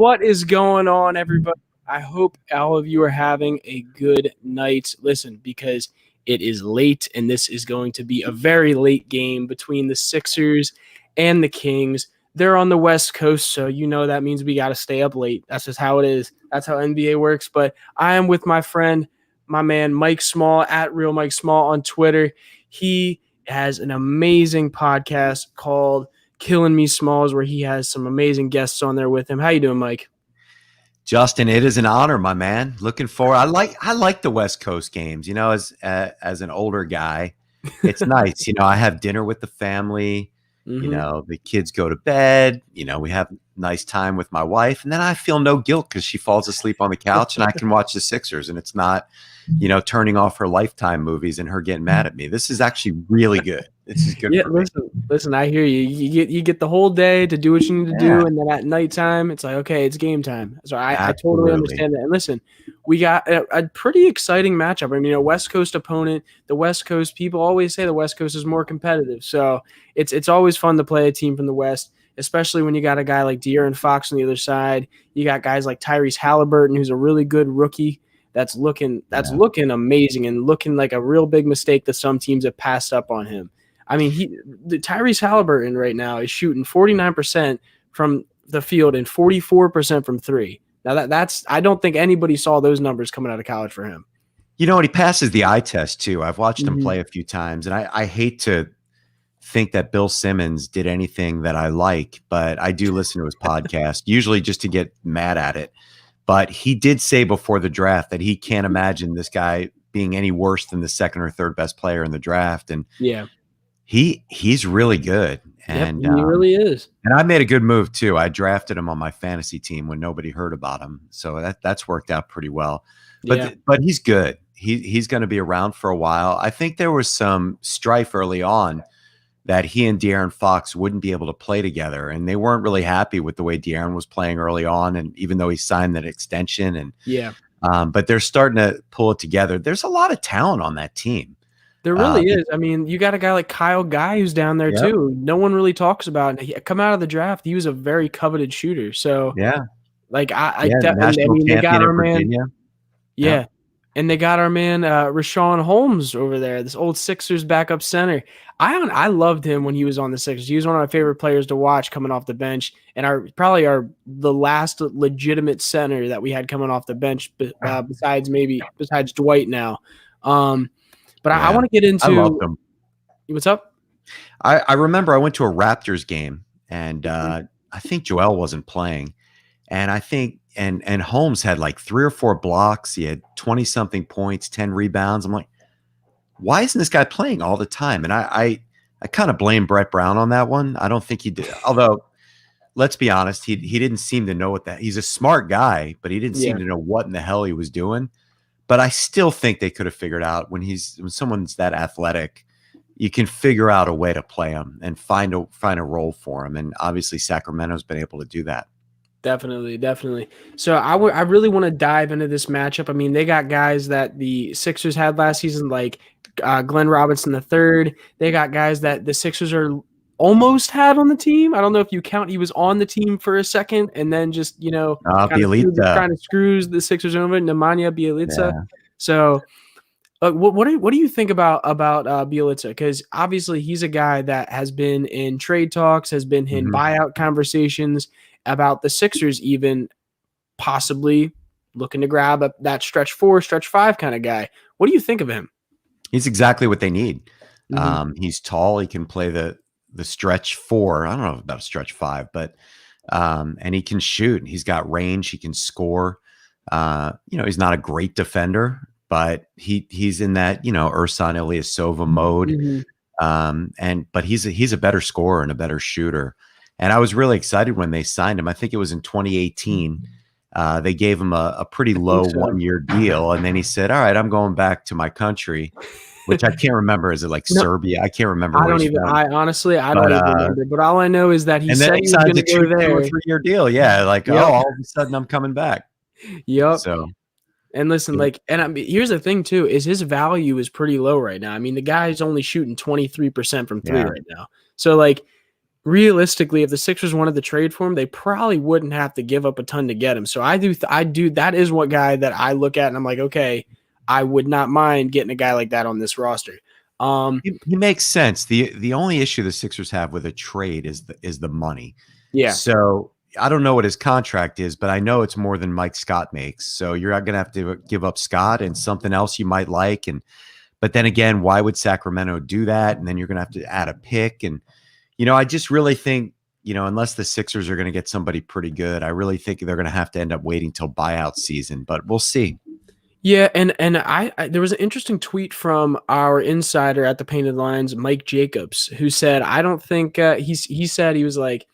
What is going on, everybody? I hope all of you are having a good night. Listen, because it is late, and this is going to be a very late game between the Sixers and the Kings. They're on the West Coast, so you know that means we got to stay up late. That's just how it is. That's how NBA works. But I am with my friend, my man Mike Small, at Real Mike Small on Twitter. He has an amazing podcast called Killing Me Smalls, where he has some amazing guests on there with him. How you doing, Mike? Justin, it is an honor, my man. Looking forward. I like the West Coast games. You know, as an older guy, it's nice. You know, I have dinner with the family. You know, the kids go to bed. You know, we have nice time with my wife, and then I feel no guilt because she falls asleep on the couch, and I can watch the Sixers, and it's not, you know, turning off her Lifetime movies and her getting mad at me. This is actually really good. This is good. Yeah, for listen. I hear you. You get the whole day to do what you need to do, and then at nighttime, it's like, okay, it's game time. So I totally understand that. And listen, we got a pretty exciting matchup. I mean, a West Coast opponent. The West Coast people always say the West Coast is more competitive, so it's always fun to play a team from the West, especially when you got a guy like De'Aaron Fox on the other side. You got guys like Tyrese Halliburton, who's a really good rookie. That's looking amazing and looking like a real big mistake that some teams have passed up on him. I mean, Tyrese Halliburton right now is shooting 49% from the field and 44% from three. Now that's I don't think anybody saw those numbers coming out of college for him. You know, and he passes the eye test too. I've watched him play a few times, and I hate to think that Bill Simmons did anything that I like, but I do listen to his podcast, usually just to get mad at it. But he did say before the draft that he can't imagine this guy being any worse than the second or third best player in the draft. And yeah, he's really good. And he really is. And I made a good move too. I drafted him on my fantasy team when nobody heard about him. So that's worked out pretty well. But he's good. He's going to be around for a while. I think there was some strife early on that he and De'Aaron Fox wouldn't be able to play together. And they weren't really happy with the way De'Aaron was playing early on. And even though he signed that extension but they're starting to pull it together. There's a lot of talent on that team. There really is. I mean, you got a guy like Kyle Guy who's down there too. No one really talks about it. He come out of the draft. He was a very coveted shooter. So like I definitely, they got our man. Yeah. And they got our man Rashawn Holmes over there, this old Sixers backup center. I loved him when he was on the Sixers. He was one of my favorite players to watch coming off the bench, and probably the last legitimate center that we had coming off the bench, besides Dwight now. But I want to get into. I loved him. What's up? I remember I went to a Raptors game, and I think Joel wasn't playing, and I think. And Holmes had like 3 or 4 blocks. He had 20-something points, 10 rebounds. I'm like, why isn't this guy playing all the time? And I kind of blame Brett Brown on that one. I don't think he did. Although, let's be honest, he didn't seem to know what that. He's a smart guy, but he didn't seem to know what in the hell he was doing. But I still think they could have figured out when someone's that athletic, you can figure out a way to play him and find a role for him. And obviously, Sacramento's been able to do that. Definitely. So I really want to dive into this matchup. I mean, they got guys that the Sixers had last season, like Glenn Robinson III. They got guys that the Sixers are almost had on the team. I don't know if you count he was on the team for a second and then just, trying to screw the Sixers over, Nemanja Bjelica. Yeah. So what do you think about Bjelica? Because obviously he's a guy that has been in trade talks, has been in buyout conversations about the Sixers, even possibly looking to grab that stretch 4, stretch 5 kind of guy. What do you think of him? He's exactly what they need. He's tall. He can play the stretch 4. I don't know about stretch 5, but and he can shoot. He's got range. He can score. He's not a great defender, but he's in that, Ersan Ilyasova mode. But he's a better scorer and a better shooter. And I was really excited when they signed him. I think it was in 2018. They gave him a pretty low 1-year deal. And then he said, all right, I'm going back to my country, which I can't remember. Is it like Serbia? I can't remember. I don't even remember. But all I know is that he said he was going to go there. 2 or 3 year deal. Yeah. Like, all of a sudden I'm coming back. Yep. So. And listen, here's the thing too, is his value is pretty low right now. I mean, the guy's only shooting 23% from 3 right now. So realistically, if the Sixers wanted to trade for him, they probably wouldn't have to give up a ton to get him. So I do. That is what guy that I look at and I'm like, okay, I would not mind getting a guy like that on this roster. He makes sense. The only issue the Sixers have with a trade is the money. Yeah. So I don't know what his contract is, but I know it's more than Mike Scott makes. So you're going to have to give up Scott and something else you might like. But then again, why would Sacramento do that? And then you're going to have to add a pick. And, I just really think, unless the Sixers are going to get somebody pretty good, I really think they're going to have to end up waiting till buyout season, but we'll see. Yeah, and I there was an interesting tweet from our insider at the Painted Lines, Mike Jacobs, who said, I don't think he said, he was like,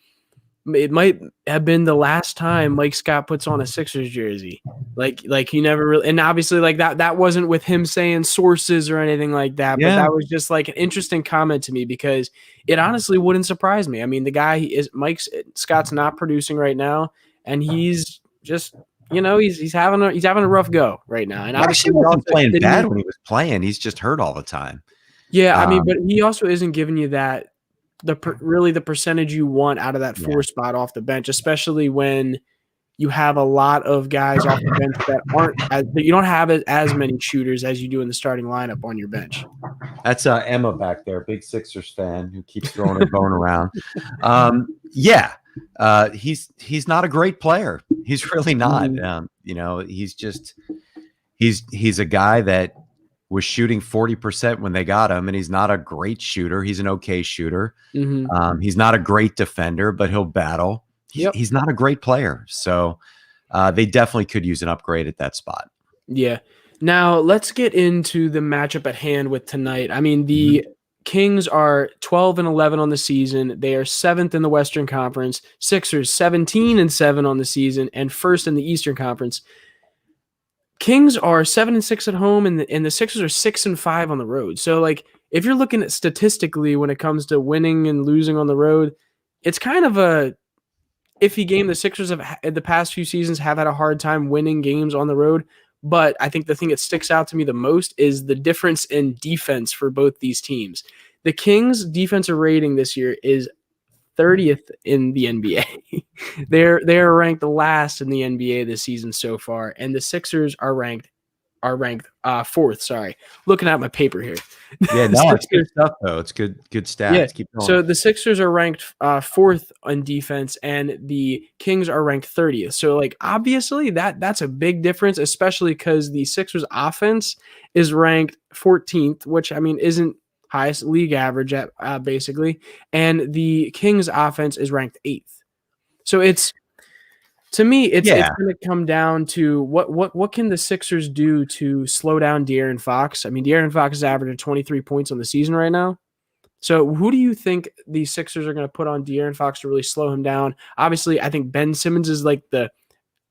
it might have been the last time Mike Scott puts on a Sixers jersey. Like he never really, and obviously like that wasn't with him saying sources or anything like that, but that was just like an interesting comment to me because it honestly wouldn't surprise me. I mean, the guy Mike Scott's not producing right now, and he's just he's having a rough go right now. And obviously he wasn't playing bad when he was playing. He's just hurt all the time. Yeah, I mean, but he also isn't giving you that really the percentage you want out of that 4 spot off the bench, especially when you have a lot of guys off the bench that you don't have as many shooters as you do in the starting lineup on your bench. That's Emma back there, big Sixers fan who keeps throwing her bone around. He's not a great player. He's really not. He's a guy that was shooting 40% when they got him, and he's not a great shooter. He's an okay shooter. Mm-hmm. He's not a great defender, but he'll battle. He's not a great player. So they definitely could use an upgrade at that spot. Yeah. Now let's get into the matchup at hand with tonight. I mean, the Kings are 12-11 on the season. They are 7th in the Western Conference. Sixers 17-7 on the season and 1st in the Eastern Conference. Kings are 7-6 at home, and the Sixers are 6-5 on the road. So, like, if you're looking at statistically when it comes to winning and losing on the road, it's kind of a iffy game. The Sixers have, in the past few seasons, have had a hard time winning games on the road. But I think the thing that sticks out to me the most is the difference in defense for both these teams. The Kings' defensive rating this year is 30th in the NBA. They're ranked last in the NBA this season so far, and the Sixers are ranked 4th. Sorry, looking at my paper here. Yeah, no, it's good stuff though. It's good stats. Yeah. Keep going. So the Sixers are ranked 4th on defense, and the Kings are ranked 30th. So like obviously that's a big difference, especially because the Sixers offense is ranked 14th, which I mean isn't highest league average at basically, and the Kings offense is ranked 8th. So it's going to come down to what can the Sixers do to slow down De'Aaron Fox? I mean, De'Aaron Fox is averaging 23 points on the season right now. So who do you think the Sixers are going to put on De'Aaron Fox to really slow him down? Obviously, I think Ben Simmons is like the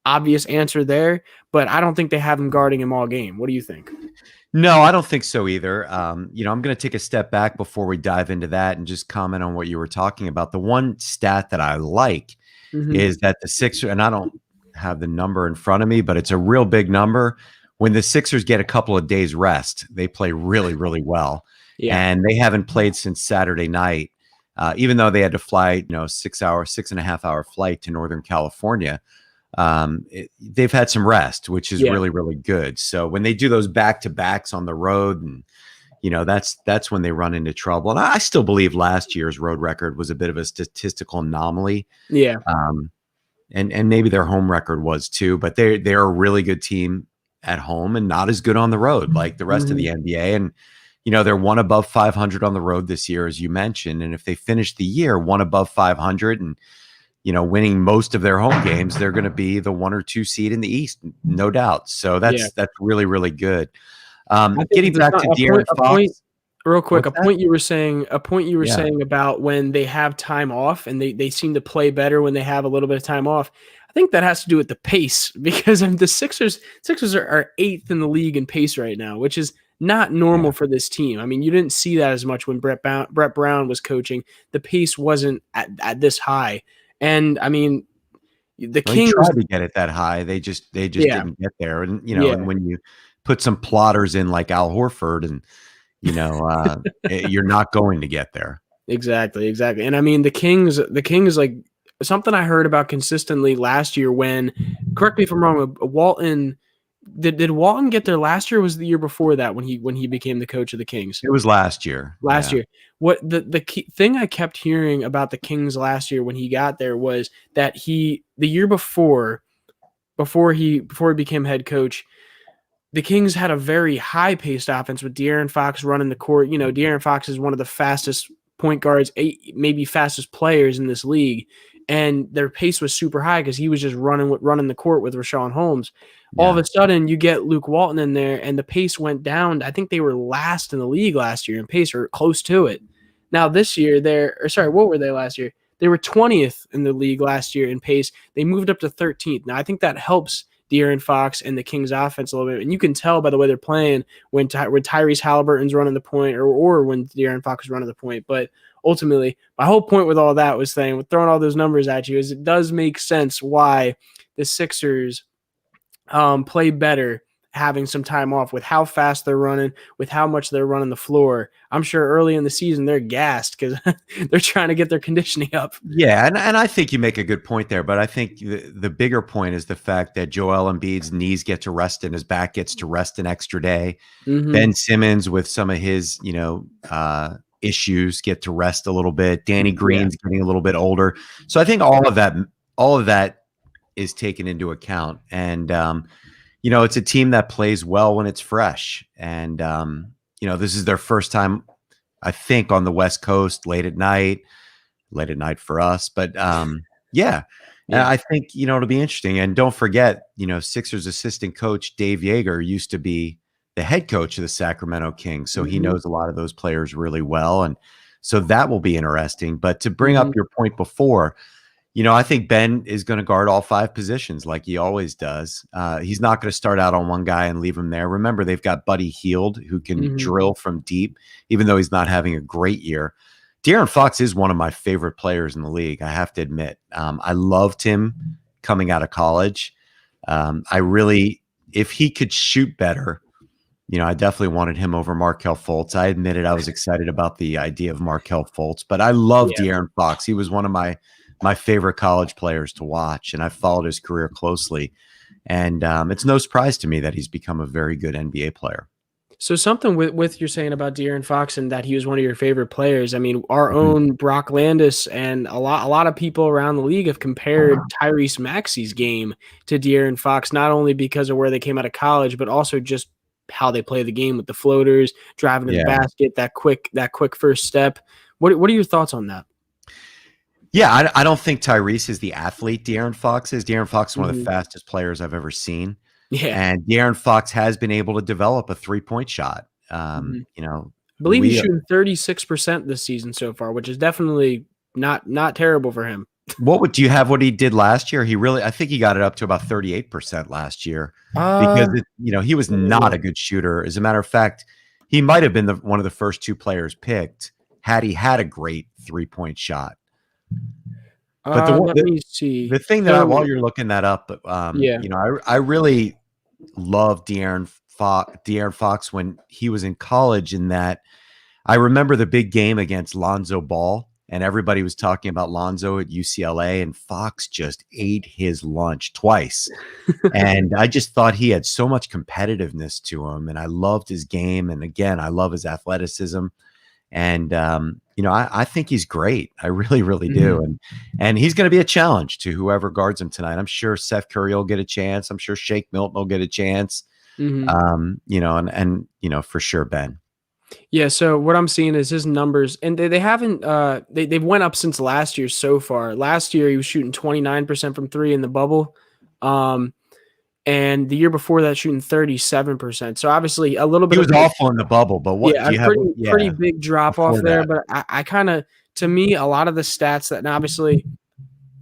obvious answer there, but I don't think they have him guarding him all game. What do you think? No, I don't think so either. I'm going to take a step back before we dive into that and just comment on what you were talking about. The one stat that I like is that the Sixers, and I don't have the number in front of me, but it's a real big number. When the Sixers get a couple of days rest, they play really, really well. Yeah. And they haven't played since Saturday night, even though they had to fly, 6.5 hour flight to Northern California. They've had some rest, which is really, really good. So when they do those back-to-backs on the road, and that's when they run into trouble. And I still believe last year's road record was a bit of a statistical anomaly. Yeah. And maybe their home record was too, but they're a really good team at home and not as good on the road like the rest of the NBA. And they're one above 500 on the road this year, as you mentioned. And if they finish the year one above 500 and winning most of their home games, they're going to be the 1 or 2 seed in the East, no doubt. So that's really, really good. Getting back to De'Aaron Fox, real quick, a point you were saying about when they have time off and they seem to play better when they have a little bit of time off. I think that has to do with the pace because the Sixers are 8th in the league in pace right now, which is not normal for this team. I mean, you didn't see that as much when Brett Brown was coaching. The pace wasn't at this high. And I mean, the Kings tried to get it that high. They just didn't get there. And and when you put some plotters in like Al Horford, and you're not going to get there. Exactly. And I mean, the Kings, like something I heard about consistently last year when, correct me if I'm wrong, Walton, did Walton get there last year? Or was the year before that when he became the coach of the Kings? It was last year. Last Yeah. year. What the key thing I kept hearing about the Kings last year when he got there was that the year before he became head coach, the Kings had a very high-paced offense with De'Aaron Fox running the court. You know, De'Aaron Fox is one of the fastest point guards, maybe fastest players in this league, and their pace was super high because he was just running the court with Rashawn Holmes. All of Yeah. a sudden, you get Luke Walton in there, and the pace went down. I think they were last in the league last year in pace, or close to it. Now this year, what were they last year? They were 20th in the league last year in pace. They moved up to 13th. Now I think that helps De'Aaron Fox and the Kings offense a little bit. And you can tell by the way they're playing when Tyrese Halliburton's running the point or when De'Aaron Fox is running the point. But ultimately, my whole point with all that was saying, with throwing all those numbers at you, is it does make sense why the Sixers play better having some time off with how fast they're running, with how much they're running the floor. I'm sure early in the season they're gassed because they're trying to get their conditioning up. Yeah, and I think you make a good point there, but I think the bigger point is the fact that Joel Embiid's knees get to rest and his back gets to rest an extra day. Mm-hmm. Ben Simmons with some of his, issues get to rest a little bit. Danny Green's getting a little bit older. So I think all of that is taken into account. And it's a team that plays well when it's fresh. And this is their first time, I think, on the West Coast late at night for us. But yeah. I think, it'll be interesting. And don't forget, Sixers assistant coach Dave Yeager used to be the head coach of the Sacramento Kings. So he knows a lot of those players really well. And so that will be interesting. But to bring up your point before, I think Ben is going to guard all 5 positions like he always does. He's not going to start out on one guy and leave him there. Remember, they've got Buddy Hield who can drill from deep, even though he's not having a great year. De'Aaron Fox is one of my favorite players in the league, I have to admit. I loved him coming out of college. If he could shoot better, I definitely wanted him over Markelle Fultz. I admitted I was excited about the idea of Markelle Fultz, but I love De'Aaron Fox. He was one of my favorite college players to watch, and I followed his career closely. And it's no surprise to me that he's become a very good NBA player. So something with you're saying about De'Aaron Fox and that he was one of your favorite players. I mean, our own Brock Landis and a lot of people around the league have compared Tyrese Maxey's game to De'Aaron Fox, not only because of where they came out of college, but also just how they play the game with the floaters, driving to the basket, that quick first step. What are your thoughts on that? Yeah, I don't think Tyrese is the athlete De'Aaron Fox is. De'Aaron Fox is one of the fastest players I've ever seen. Yeah. And De'Aaron Fox has been able to develop a 3-point shot. I believe he's shooting 36% this season so far, which is definitely not terrible for him. Do you have what he did last year? I think he got it up to about 38% last year because he was not a good shooter. As a matter of fact, he might have been one of the first 2 players picked had he had a great 3-point shot. But let me see. The thing that while you're looking that up, I really love De'Aaron Fox when he was in college. In that, I remember the big game against Lonzo Ball, and everybody was talking about Lonzo at UCLA, and Fox just ate his lunch twice. And I just thought he had so much competitiveness to him, and I loved his game. And again, I love his athleticism. And I think he's great. I really, really do. And he's going to be a challenge to whoever guards him tonight. I'm sure Seth Curry will get a chance. I'm sure Shake Milton will get a chance. And for sure Ben. Yeah, so what I'm seeing is his numbers, and they haven't they've went up since last year so far. Last year he was shooting 29% from 3 in the bubble. And the year before that, shooting 37%. So obviously a little bit. He was awful in the bubble, but what? Yeah, pretty big drop off there. But I kind of, to me, a lot of the stats that obviously,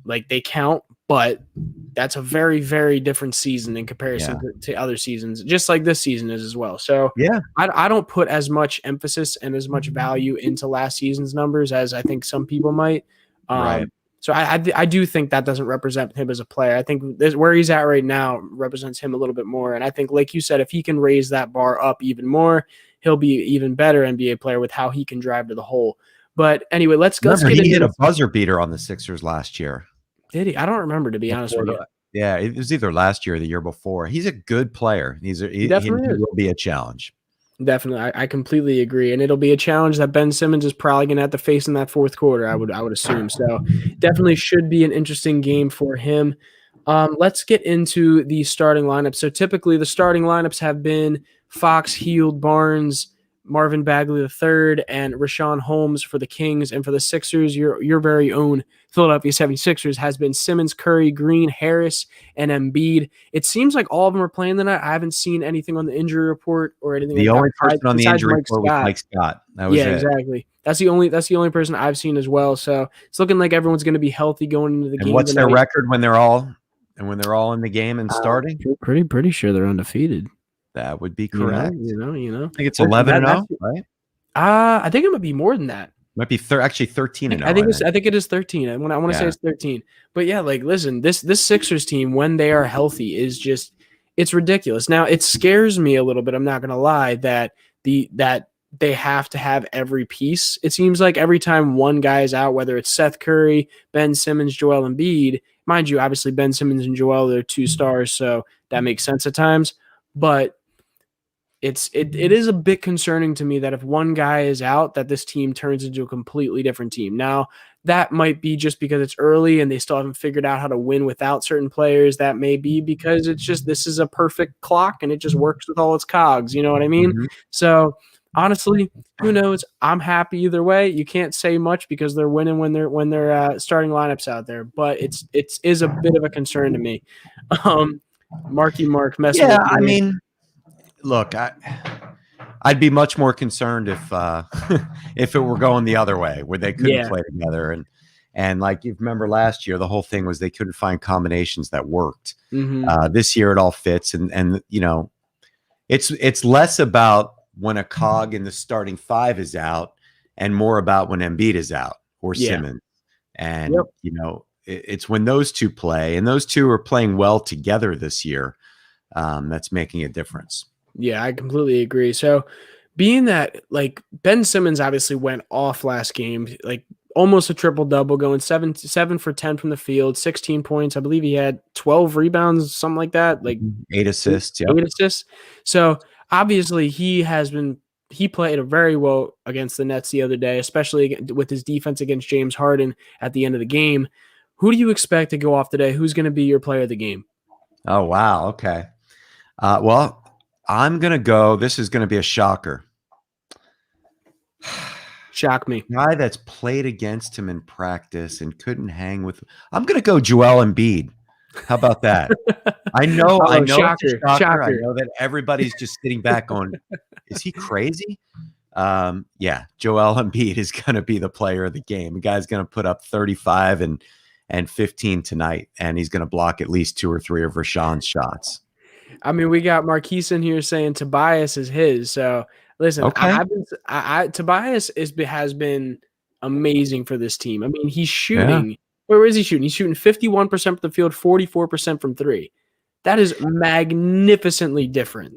like, they count, but that's a very, very different season in comparison to other seasons, just like this season is as well. So I don't put as much emphasis and as much value into last season's numbers as I think some people might. Right. So I do think that doesn't represent him as a player. I think where he's at right now represents him a little bit more. And I think, like you said, if he can raise that bar up even more, he'll be an even better NBA player with how he can drive to the hole. But anyway, let's Remember, get he into hit a this. buzzer beater on the Sixers last year. Did he? I don't remember, to be honest with you. Yeah, it was either last year or the year before. He's a good player. He He definitely is. will be a challenge. Definitely, I completely agree, and it'll be a challenge that Ben Simmons is probably going to have to face in that fourth quarter. I would assume so. Definitely should be an interesting game for him. Let's get into the starting lineup. So typically, the starting lineups have been Fox, Hield, Barnes, Marvin Bagley III, and Rashawn Holmes for the Kings, and for the Sixers, your very own Philadelphia 76ers has been Simmons, Curry, Green, Harris, and Embiid. It seems like all of them are playing tonight. I haven't seen anything on the injury report or anything The like only that person on the besides injury Mike report was Scott. Mike Scott. That was Yeah, it. exactly. That's the only person I've seen as well. So it's looking like everyone's going to be healthy going into the game. What's tonight. their record when they're all in the game and starting? Pretty sure they're undefeated. That would be correct. You know. I think it's 11-0, right? I think it might be more than that. Might be actually 13-0. I think it is 13. I want to say it's 13. But yeah, like listen, this Sixers team when they are healthy is just it's ridiculous. Now it scares me a little bit. I'm not gonna lie that they have to have every piece. It seems like every time one guy is out, whether it's Seth Curry, Ben Simmons, Joel Embiid, mind you, obviously Ben Simmons and Joel are two stars, so that makes sense at times. But it is a bit concerning to me that if one guy is out, that this team turns into a completely different team. Now, that might be just because it's early and they still haven't figured out how to win without certain players. That may be because it's just this is a perfect clock and it just works with all its cogs. You know what I mean? Mm-hmm. So honestly, who knows? I'm happy either way. You can't say much because they're winning when they're starting lineups out there, but it is a bit of a concern to me. Marky Mark messing with me. I mean, look, I'd be much more concerned if if it were going the other way, where they couldn't play together, and like you remember last year, the whole thing was they couldn't find combinations that worked. Mm-hmm. This year, it all fits, and you know, it's less about when a cog in the starting five is out, and more about when Embiid is out or Simmons, and you know, it's when those two play, and those two are playing well together this year. That's making a difference. Yeah, I completely agree. So being that like Ben Simmons obviously went off last game, like almost a triple double, going 7 for 10 from the field, 16 points. I believe he had 12 rebounds, something like that, like 8 assists. 8 assists. So obviously he played very well against the Nets the other day, especially with his defense against James Harden at the end of the game. Who do you expect to go off today? Who's going to be your player of the game? Oh, wow. Okay. Well, I'm going to go. This is going to be a shocker. Shock me. Guy that's played against him in practice and couldn't hang with. I'm going to go Joel Embiid. How about that? I know. Shocker. I know that everybody's just sitting back going, is he crazy? Yeah, Joel Embiid is going to be the player of the game. The guy's going to put up 35 and 15 tonight, and he's going to block at least 2 or 3 of Rashawn's shots. I mean, we got Marquise in here saying Tobias is his. So listen, okay. Tobias has been amazing for this team. I mean, he's shooting. Yeah. Where is he shooting? He's shooting 51% from the field, 44% from 3. That is magnificently different.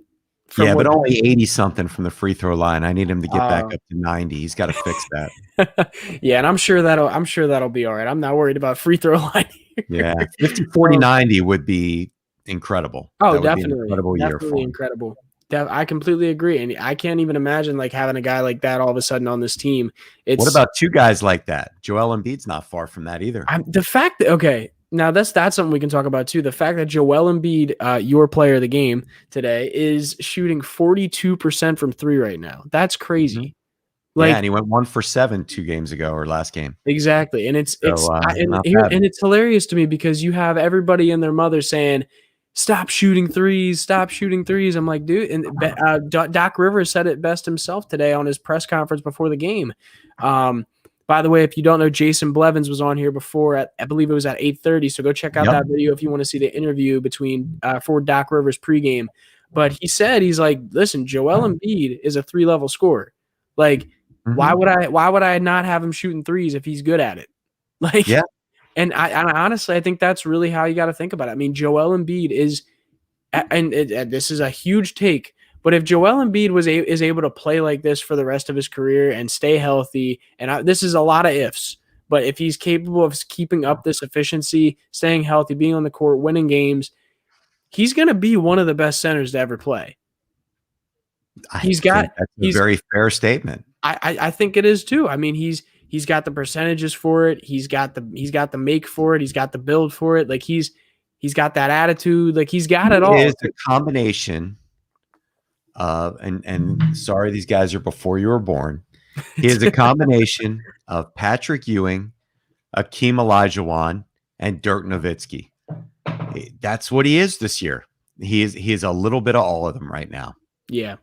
But only 80-something from the free throw line. I need him to get back up to 90. He's got to fix that. Yeah, and I'm sure that'll be all right. I'm not worried about free throw line. Yeah, 50, 40, 90 would be incredible. Oh, that definitely. Would be an incredible year for him. Incredible. I completely agree, and I can't even imagine like having a guy like that all of a sudden on this team. What about 2 guys like that? Joel Embiid's not far from that either. The fact that now that's something we can talk about too. The fact that Joel Embiid, your player of the game today, is shooting 42% from 3 right now. That's crazy. Mm-hmm. And he went 1 for 7 2 games ago or last game. Exactly, and it's hilarious to me because you have everybody and their mother saying, stop shooting threes. I'm like, dude, and Doc Rivers said it best himself today on his press conference before the game. By the way, if you don't know, Jason Blevins was on here before I believe it was at 8:30. So go check out that video if you want to see the interview for Doc Rivers pregame. But he said, he's like, listen, Joel Embiid is a 3-level scorer. Like, why would I not have him shooting threes if he's good at it? Like, And I honestly, I think that's really how you got to think about it. I mean, Joel Embiid is, and this is a huge take, But if Joel Embiid is able to play like this for the rest of his career and stay healthy, and this is a lot of ifs, but if he's capable of keeping up this efficiency, staying healthy, being on the court, winning games, he's going to be one of the best centers to ever play. I think that's a very fair statement. I think it is too. I mean, he's got the percentages for it. He's got the make for it. He's got the build for it. Like he's got that attitude. Like he's got it all. It is a combination of and sorry, these guys are before you were born. He is a combination of Patrick Ewing, Akeem Olajuwon, and Dirk Nowitzki. That's what he is this year. He is a little bit of all of them right now. Yeah.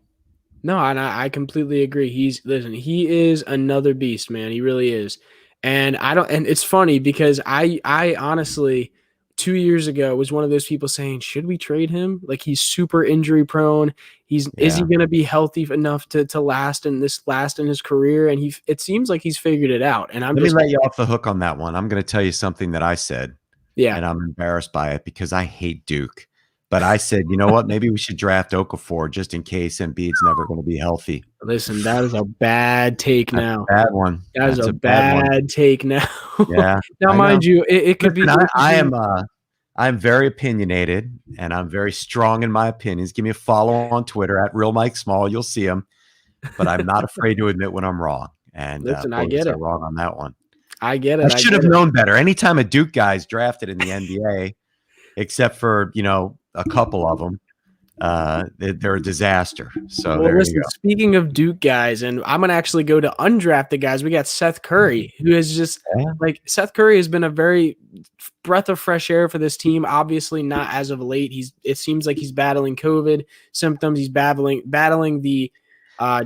No, and I completely agree. He is another beast, man. He really is. And it's funny because I honestly 2 years ago was one of those people saying, should we trade him? Like he's super injury prone. Is he going to be healthy enough to last in his career? And it seems like he's figured it out. And let me let you off the hook on that one. I'm going to tell you something that I said. Yeah. And I'm embarrassed by it because I hate Duke. But I said, you know what? Maybe we should draft Okafor just in case Embiid's never going to be healthy. Listen, that is a bad take now. Bad one. That's a bad take now. Yeah. Now, mind you, it could be. I'm very opinionated and I'm very strong in my opinions. Give me a follow on Twitter at Real Mike Small. You'll see him. But I'm not afraid to admit when I'm wrong. And listen, I get it. I'm wrong on that one. I get it. I should have known better. Anytime a Duke guy is drafted in the NBA, except for a couple of them, they're a disaster. So listen, speaking of Duke guys, and I'm gonna actually go to undrafted guys. We got Seth Curry, who is just Seth Curry has been a very breath of fresh air for this team. Obviously, not as of late. It seems like he's battling COVID symptoms. He's battling the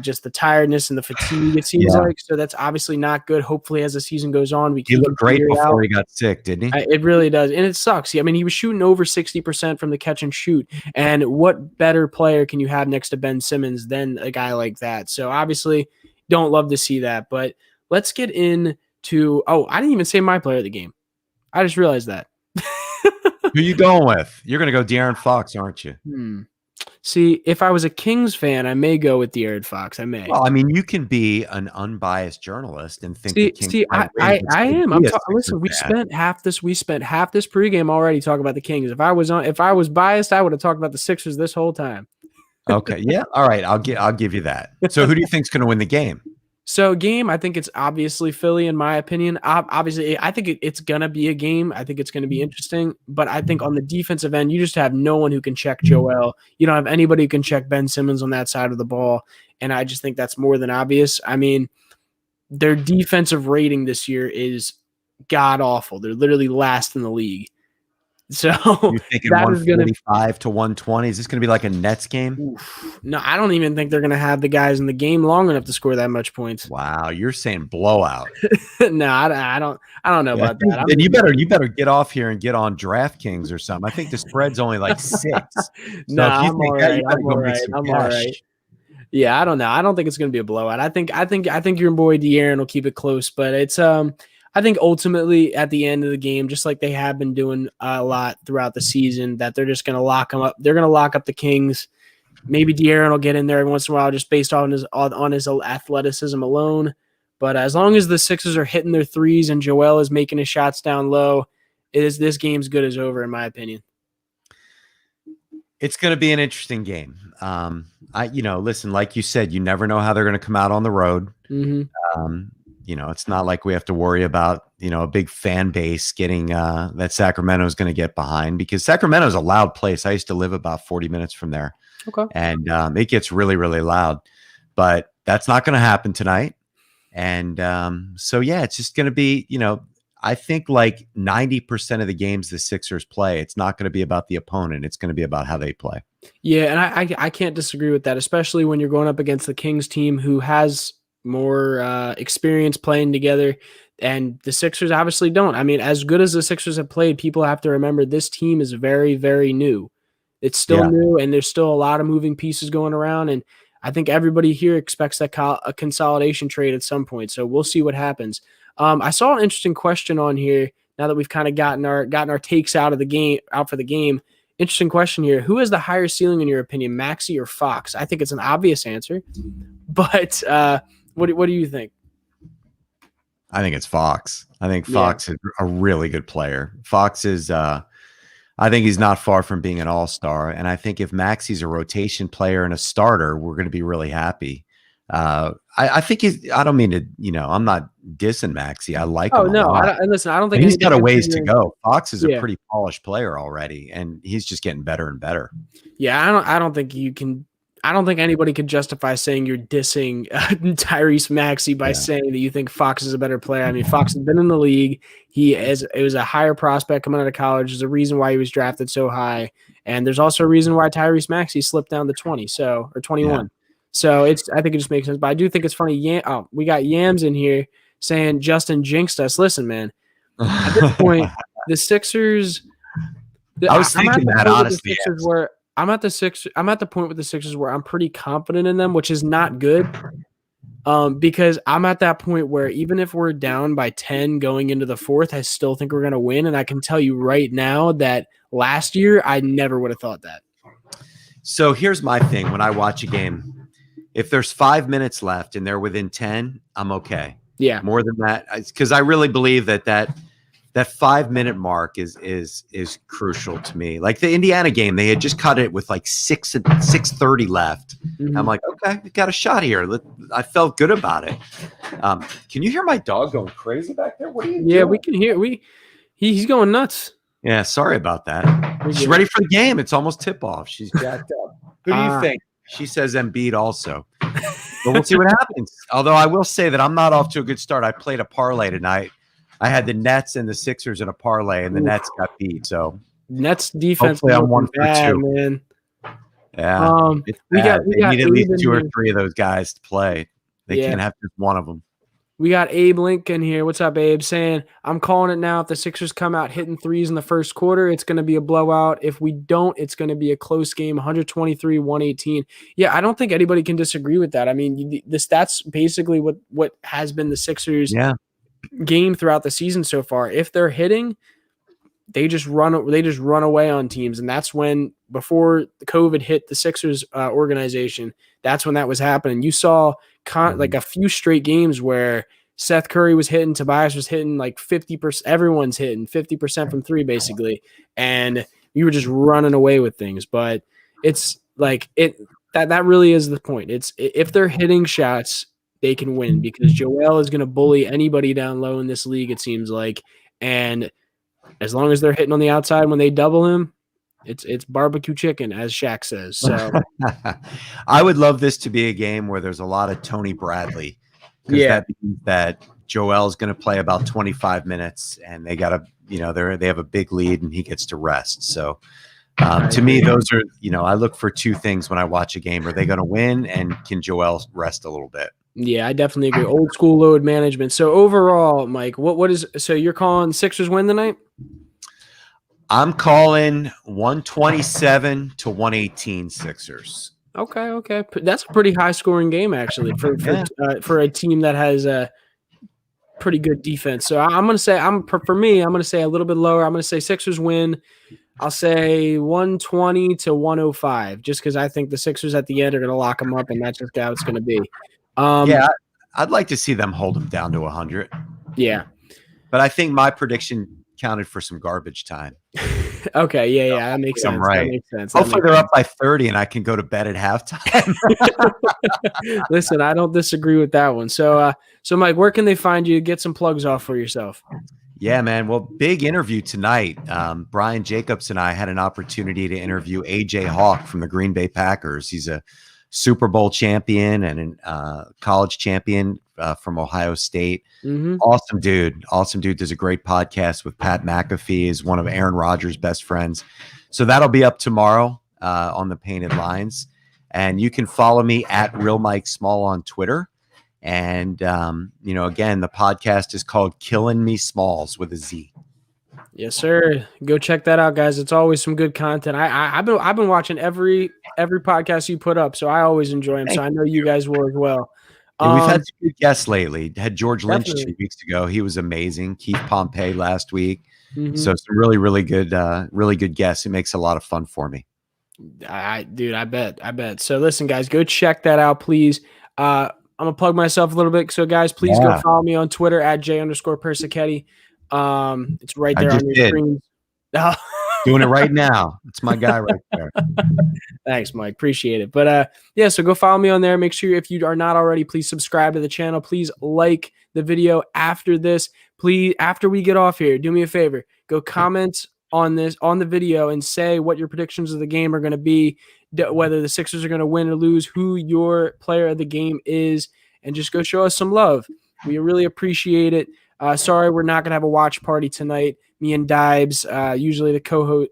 just the tiredness and the fatigue, it seems like. So that's obviously not good. Hopefully, as the season goes on, he looked great before he got sick, didn't he? It really does. And it sucks. I mean, he was shooting over 60% from the catch and shoot. And what better player can you have next to Ben Simmons than a guy like that? So obviously, don't love to see that. But let's get into I didn't even say my player of the game. I just realized that. Who you going with? You're going to go De'Aaron Fox, aren't you? See, if I was a Kings fan, I may go with De'Aaron Fox. I may. Well, I mean, you can be an unbiased journalist and think. I am. Listen, we spent half this pregame already talking about the Kings. If I was biased, I would have talked about the Sixers this whole time. Okay, yeah, all right. I'll give you that. So, who do you think's going to win the game? So game, I think it's obviously Philly, in my opinion. Obviously, I think it's going to be a game. I think it's going to be interesting. But I think on the defensive end, you just have no one who can check Joel. You don't have anybody who can check Ben Simmons on that side of the ball. And I just think that's more than obvious. I mean, their defensive rating this year is god-awful. They're literally last in the league. So you're thinking 145 to 120. Is this going to be like a Nets game? Oof. No, I don't even think they're going to have the guys in the game long enough to score that much points. Wow, you're saying blowout? No, I don't know about that. And you better get off here and get on DraftKings or something. I think the spread's only like 6. No, I'm all right. I'm all right. Yeah, I don't know. I don't think it's going to be a blowout. I think your boy De'Aaron will keep it close, but it's I think ultimately at the end of the game, just like they have been doing a lot throughout the season, that they're just going to lock them up. They're going to lock up the Kings. Maybe De'Aaron will get in there every once in a while just based on his athleticism alone. But as long as the Sixers are hitting their threes and Joel is making his shots down low, this game's good as over, in my opinion. It's going to be an interesting game. Listen, like you said, you never know how they're going to come out on the road. Mm-hmm. It's not like we have to worry about, a big fan base getting that Sacramento is going to get behind, because Sacramento is a loud place. I used to live about 40 minutes from there. Okay. And it gets really, really loud, but that's not going to happen tonight. And it's just going to be, I think like 90% of the games the Sixers play, it's not going to be about the opponent. It's going to be about how they play. Yeah. And I can't disagree with that, especially when you're going up against the Kings team who has more experience playing together, and the Sixers obviously don't. I mean, as good as the Sixers have played, people have to remember this team is very, very new. It's still new, and there's still a lot of moving pieces going around, and I think everybody here expects a consolidation trade at some point, so we'll see what happens. I saw an interesting question on here now that we've kind of gotten our takes out for the game. Interesting question here. Who has the higher ceiling in your opinion, Maxey or Fox? I think it's an obvious answer, but what do you think? I think it's Fox. I think Fox is a really good player. Fox is I think he's not far from being an all-star. And I think if Maxey's a rotation player and a starter, we're going to be really happy. I think I don't mean to, I'm not dissing Maxey. I like him a lot. Listen, I don't think he's got a ways to go. Fox is a pretty polished player already, and he's just getting better and better. Yeah, I don't think you can. I don't think anybody could justify saying you're dissing Tyrese Maxey by saying that you think Fox is a better player. I mean, Fox has been in the league. It was a higher prospect coming out of college. There's a reason why he was drafted so high, and there's also a reason why Tyrese Maxey slipped down to 20, or 21. Yeah. So I think it just makes sense. But I do think it's funny. We got Yams in here saying Justin jinxed us. Listen, man. At this point, the Sixers. I was thinking that honestly. I'm at the point with the Sixers where I'm pretty confident in them, which is not good. Because I'm at that point where even if we're down by 10 going into the fourth, I still think we're going to win. And I can tell you right now that last year, I never would have thought that. So here's my thing. When I watch a game, if there's 5 minutes left and they're within 10, I'm okay. Yeah. More than that, because I really believe that 5 minute mark is crucial to me. Like the Indiana game, they had just cut it with like 6:30 left. Mm-hmm. I'm like, okay, we got a shot here. I felt good about it. Can you hear my dog going crazy back there? What are you doing? We can hear. He's going nuts. Yeah, sorry about that. She's ready for the game. It's almost tip off. She's jacked up. Who do you think? She says Embiid also. But we'll see what happens. Although I will say that I'm not off to a good start. I played a parlay tonight. I had the Nets and the Sixers in a parlay, and the Nets got beat. So Nets defense. Hopefully, I'm 1 for 2. Man. Yeah, we need at least 2 or 3 of those guys to play. They can't have just one of them. We got Abe Lincoln here. What's up, Abe? Saying, I'm calling it now. If the Sixers come out hitting threes in the first quarter, it's going to be a blowout. If we don't, it's going to be a close game, 123-118. Yeah, I don't think anybody can disagree with that. I mean, that's basically what has been the Sixers' game throughout the season so far. If they're hitting, they just run away on teams, and that's when, before COVID hit the Sixers organization, that's when that was happening. You saw like a few straight games where Seth Curry was hitting, Tobias was hitting like 50%. Everyone's hitting 50% from three, basically, and you were just running away with things. But it's like that really is the point. It's if they're hitting shots, they can win, because Joel is going to bully anybody down low in this league, it seems like. And as long as they're hitting on the outside when they double him, it's barbecue chicken, as Shaq says. So I would love this to be a game where there's a lot of Tony Bradley. That means that Joel's going to play about 25 minutes, and they got they have a big lead, and he gets to rest. So to me, those are, I look for 2 things when I watch a game. Are they going to win, and can Joel rest a little bit? Yeah, I definitely agree. Old school load management. So overall, Mike, so you're calling Sixers win tonight? I'm calling 127-118 Sixers. Okay. That's a pretty high scoring game, actually, for a team that has a pretty good defense. So I'm going to say, I'm going to say a little bit lower. I'm going to say Sixers win. I'll say 120-105, just because I think the Sixers at the end are going to lock them up, and that's just how it's going to be. I'd like to see them hold them down to 100. Yeah. But I think my prediction counted for some garbage time. Okay, yeah, that makes sense. I'm right. That makes sense. Hopefully they're up by 30 and I can go to bed at halftime. Listen, I don't disagree with that one. So Mike, where can they find you? Get some plugs off for yourself. Yeah, man. Well, big interview tonight. Brian Jacobs and I had an opportunity to interview A.J. Hawk from the Green Bay Packers. He's a Super Bowl champion and a college champion from Ohio State. Mm-hmm. Awesome dude. Does a great podcast with Pat McAfee, is one of Aaron Rodgers' best friends. So that'll be up tomorrow on the Painted Lines. And you can follow me at Real Mike Small on Twitter. And, again, the podcast is called Killing Me Smalls with a Z. Yes, sir. Go check that out, guys. It's always some good content. I've been watching every podcast you put up, so I always enjoy them. So I know you guys will as well. Yeah, we've had some good guests lately. Had George Lynch Definitely. 2 weeks ago. He was amazing. Keith Pompey last week. Mhm. So some really good guests. It makes a lot of fun for me. Dude, I bet. So listen, guys, go check that out, please. I'm gonna plug myself a little bit. So guys, please go Yeah, follow me on Twitter at j_Persichetti. It's right I there just on your did. screen. Doing it right now. It's my guy right there. Thanks, Mike. Appreciate it. But yeah, so go follow me on there. Make sure if you are not already, please subscribe to the channel. Please like the video after this. Please, after we get off here, do me a favor. Go comment on the video and say what your predictions of the game are going to be, whether the Sixers are going to win or lose, who your player of the game is, and just go show us some love. We really appreciate it. Sorry, we're not going to have a watch party tonight. Me and Dibes, usually the co-host,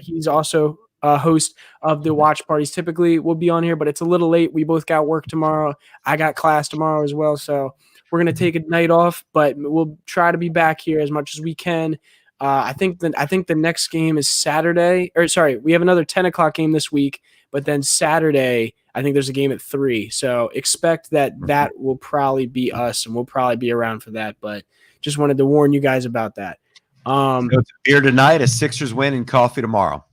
he's also a host of the watch parties. Typically, we'll be on here, but it's a little late. We both got work tomorrow. I got class tomorrow as well, so we're gonna take a night off, but we'll try to be back here as much as we can. I think the next game is Saturday, or sorry, we have another 10 o'clock game this week, but then Saturday, I think there's a game at 3. So expect that will probably be us, and we'll probably be around for that. But just wanted to warn you guys about that. So it's a beer tonight, a Sixers win, and coffee tomorrow.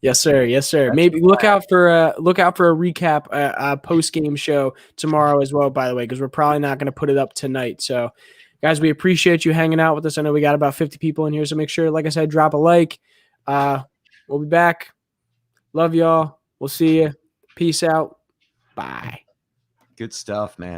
Yes, sir. Yes, sir. That's Maybe look out for a recap, post game show tomorrow as well. By the way, because we're probably not going to put it up tonight. So, guys, we appreciate you hanging out with us. I know we got about 50 people in here, so make sure, like I said, drop a like. We'll be back. Love y'all. We'll see you. Peace out. Bye. Good stuff, man.